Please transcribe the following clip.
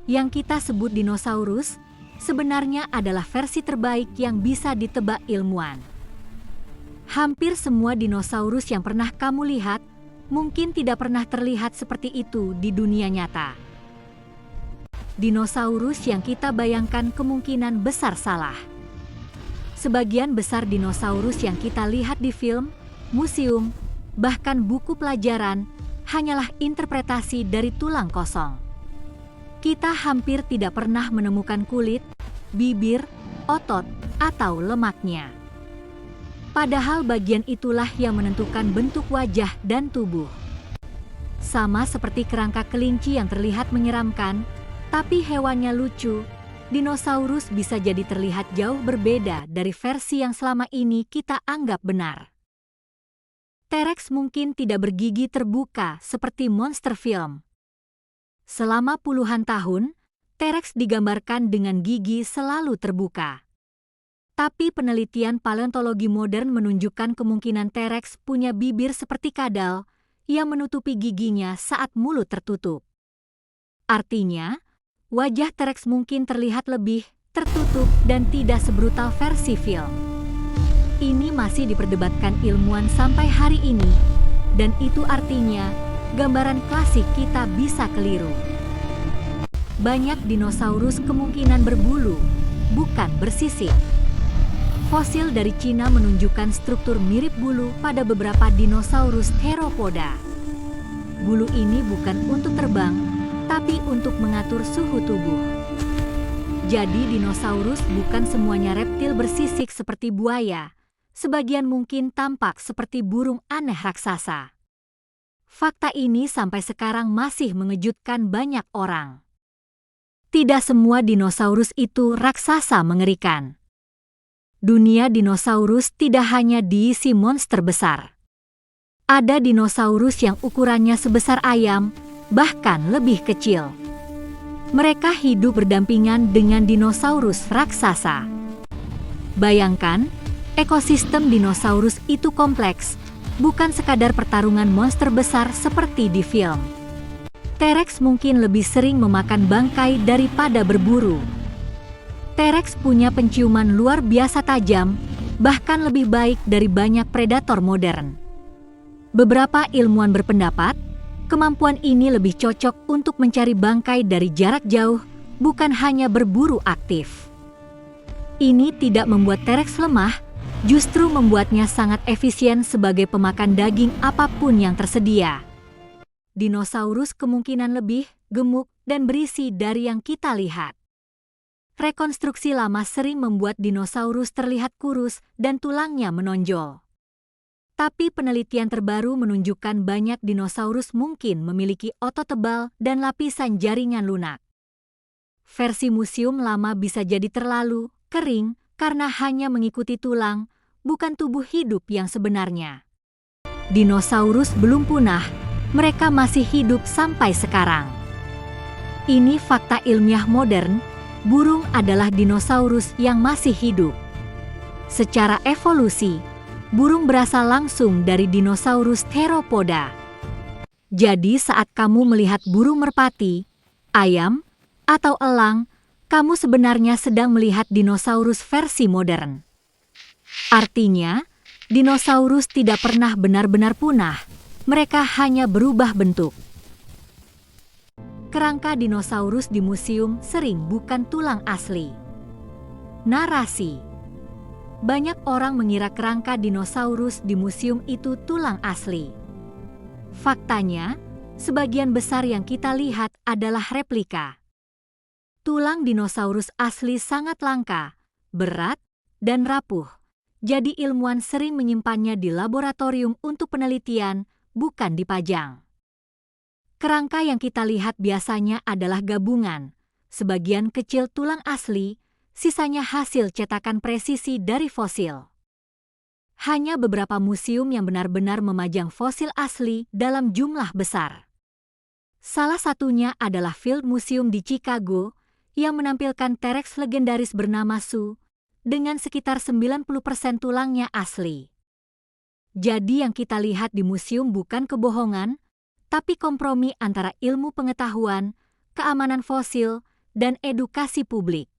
Yang kita sebut dinosaurus sebenarnya adalah versi terbaik yang bisa ditebak ilmuwan. Hampir semua dinosaurus yang pernah kamu lihat mungkin tidak pernah terlihat seperti itu di dunia nyata. Dinosaurus yang kita bayangkan kemungkinan besar salah. Sebagian besar dinosaurus yang kita lihat di film, museum, bahkan buku pelajaran hanyalah interpretasi dari tulang kosong. Kita hampir tidak pernah menemukan kulit, bibir, otot, atau lemaknya. Padahal bagian itulah yang menentukan bentuk wajah dan tubuh. Sama seperti kerangka kelinci yang terlihat menyeramkan, tapi hewannya lucu, dinosaurus bisa jadi terlihat jauh berbeda dari versi yang selama ini kita anggap benar. T-Rex mungkin tidak bergigi terbuka seperti monster film. Selama puluhan tahun, T-Rex digambarkan dengan gigi selalu terbuka. Tapi penelitian paleontologi modern menunjukkan kemungkinan T-Rex punya bibir seperti kadal yang menutupi giginya saat mulut tertutup. Artinya, wajah T-Rex mungkin terlihat lebih tertutup dan tidak sebrutal versi film. Ini masih diperdebatkan ilmuwan sampai hari ini, dan itu artinya gambaran klasik kita bisa keliru. Banyak dinosaurus kemungkinan berbulu, bukan bersisik. Fosil dari Cina menunjukkan struktur mirip bulu pada beberapa dinosaurus theropoda. Bulu ini bukan untuk terbang, tapi untuk mengatur suhu tubuh. Jadi dinosaurus bukan semuanya reptil bersisik seperti buaya. Sebagian mungkin tampak seperti burung aneh raksasa. Fakta ini sampai sekarang masih mengejutkan banyak orang. Tidak semua dinosaurus itu raksasa mengerikan. Dunia dinosaurus tidak hanya diisi monster besar. Ada dinosaurus yang ukurannya sebesar ayam, bahkan lebih kecil. Mereka hidup berdampingan dengan dinosaurus raksasa. Bayangkan, ekosistem dinosaurus itu kompleks, bukan sekadar pertarungan monster besar seperti di film. T-Rex mungkin lebih sering memakan bangkai daripada berburu. T-Rex punya penciuman luar biasa tajam, bahkan lebih baik dari banyak predator modern. Beberapa ilmuwan berpendapat, kemampuan ini lebih cocok untuk mencari bangkai dari jarak jauh, bukan hanya berburu aktif. Ini tidak membuat T-Rex lemah, justru membuatnya sangat efisien sebagai pemakan daging apapun yang tersedia. Dinosaurus kemungkinan lebih gemuk dan berisi dari yang kita lihat. Rekonstruksi lama sering membuat dinosaurus terlihat kurus dan tulangnya menonjol. Tapi penelitian terbaru menunjukkan banyak dinosaurus mungkin memiliki otot tebal dan lapisan jaringan lunak. Versi museum lama bisa jadi terlalu kering karena hanya mengikuti tulang, bukan tubuh hidup yang sebenarnya. Dinosaurus belum punah, mereka masih hidup sampai sekarang. Ini fakta ilmiah modern, burung adalah dinosaurus yang masih hidup. Secara evolusi, burung berasal langsung dari dinosaurus theropoda. Jadi saat kamu melihat burung merpati, ayam, atau elang, kamu sebenarnya sedang melihat dinosaurus versi modern. Artinya, dinosaurus tidak pernah benar-benar punah, mereka hanya berubah bentuk. Kerangka dinosaurus di museum sering bukan tulang asli. Narasi. Banyak orang mengira kerangka dinosaurus di museum itu tulang asli. Faktanya, sebagian besar yang kita lihat adalah replika. Tulang dinosaurus asli sangat langka, berat, dan rapuh. Jadi ilmuwan sering menyimpannya di laboratorium untuk penelitian, bukan dipajang. Kerangka yang kita lihat biasanya adalah gabungan, sebagian kecil tulang asli, sisanya hasil cetakan presisi dari fosil. Hanya beberapa museum yang benar-benar memajang fosil asli dalam jumlah besar. Salah satunya adalah Field Museum di Chicago, yang menampilkan T-Rex legendaris bernama Sue, dengan sekitar 90% tulangnya asli. Jadi yang kita lihat di museum bukan kebohongan, tapi kompromi antara ilmu pengetahuan, keamanan fosil, dan edukasi publik.